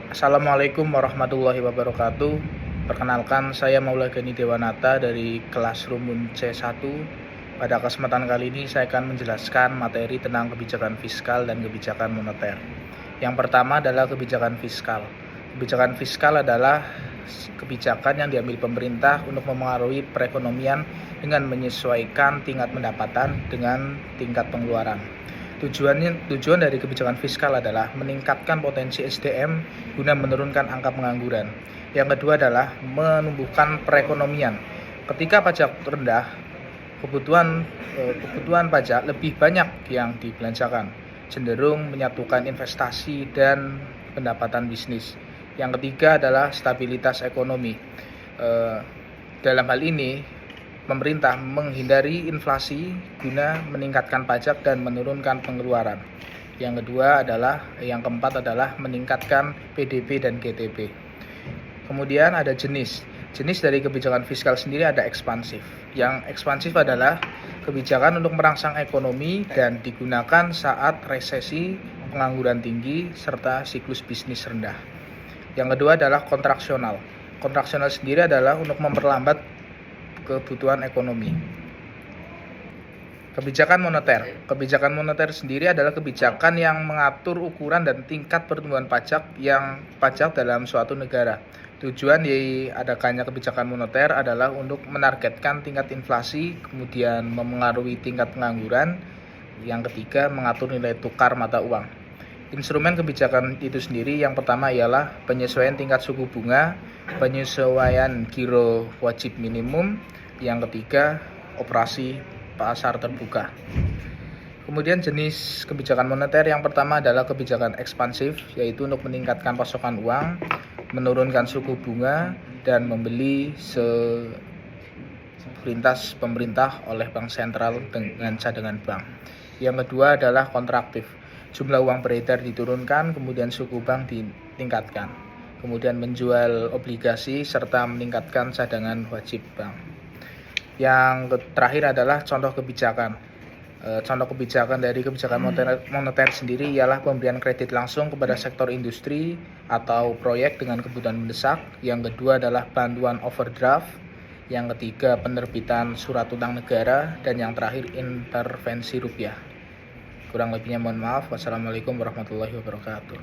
Assalamualaikum warahmatullahi wabarakatuh. Perkenalkan, saya Maula Gani Dewanata dari kelas Rumun C1. Pada kesempatan kali ini saya akan menjelaskan materi tentang kebijakan fiskal dan kebijakan moneter. Yang pertama adalah kebijakan fiskal. Kebijakan fiskal adalah kebijakan yang diambil pemerintah untuk memengaruhi perekonomian dengan menyesuaikan tingkat pendapatan dengan tingkat pengeluaran. Tujuan dari kebijakan fiskal adalah meningkatkan potensi SDM guna menurunkan angka pengangguran. Yang kedua adalah menumbuhkan perekonomian. Ketika pajak rendah, kebutuhan pajak lebih banyak yang dibelanjakan, cenderung menyatukan investasi dan pendapatan bisnis. Yang ketiga adalah stabilitas ekonomi. Dalam hal ini, pemerintah menghindari inflasi guna meningkatkan pajak dan menurunkan pengeluaran. Yang keempat adalah meningkatkan PDB dan GDP. Kemudian ada jenis dari kebijakan fiskal sendiri ada ekspansif. Yang ekspansif adalah kebijakan untuk merangsang ekonomi dan digunakan saat resesi, pengangguran tinggi, serta siklus bisnis rendah. Yang kedua adalah kontraksional. Kontraksional sendiri adalah untuk memperlambat kebutuhan ekonomi. Kebijakan moneter sendiri adalah kebijakan yang mengatur ukuran dan tingkat pertumbuhan pajak dalam suatu negara. Tujuan diadakannya kebijakan moneter adalah untuk menargetkan tingkat inflasi, kemudian memengaruhi tingkat pengangguran. Yang ketiga, mengatur nilai tukar mata uang. Instrumen kebijakan itu sendiri yang pertama ialah penyesuaian tingkat suku bunga, penyesuaian giro wajib minimum, yang ketiga operasi pasar terbuka. Kemudian jenis kebijakan moneter yang pertama adalah kebijakan ekspansif, yaitu untuk meningkatkan pasokan uang, menurunkan suku bunga, dan membeli selintas pemerintah oleh bank sentral dengan cadangan bank. Yang kedua adalah kontraktif. Jumlah uang beredar diturunkan, kemudian suku bank ditingkatkan. Kemudian menjual obligasi serta meningkatkan cadangan wajib bank. Yang terakhir adalah contoh kebijakan. Contoh kebijakan dari kebijakan moneter sendiri ialah pemberian kredit langsung kepada sektor industri atau proyek dengan kebutuhan mendesak. Yang kedua adalah bantuan overdraft. Yang ketiga penerbitan surat utang negara. Dan yang terakhir intervensi rupiah. Kurang lebihnya mohon maaf. Wassalamualaikum warahmatullahi wabarakatuh.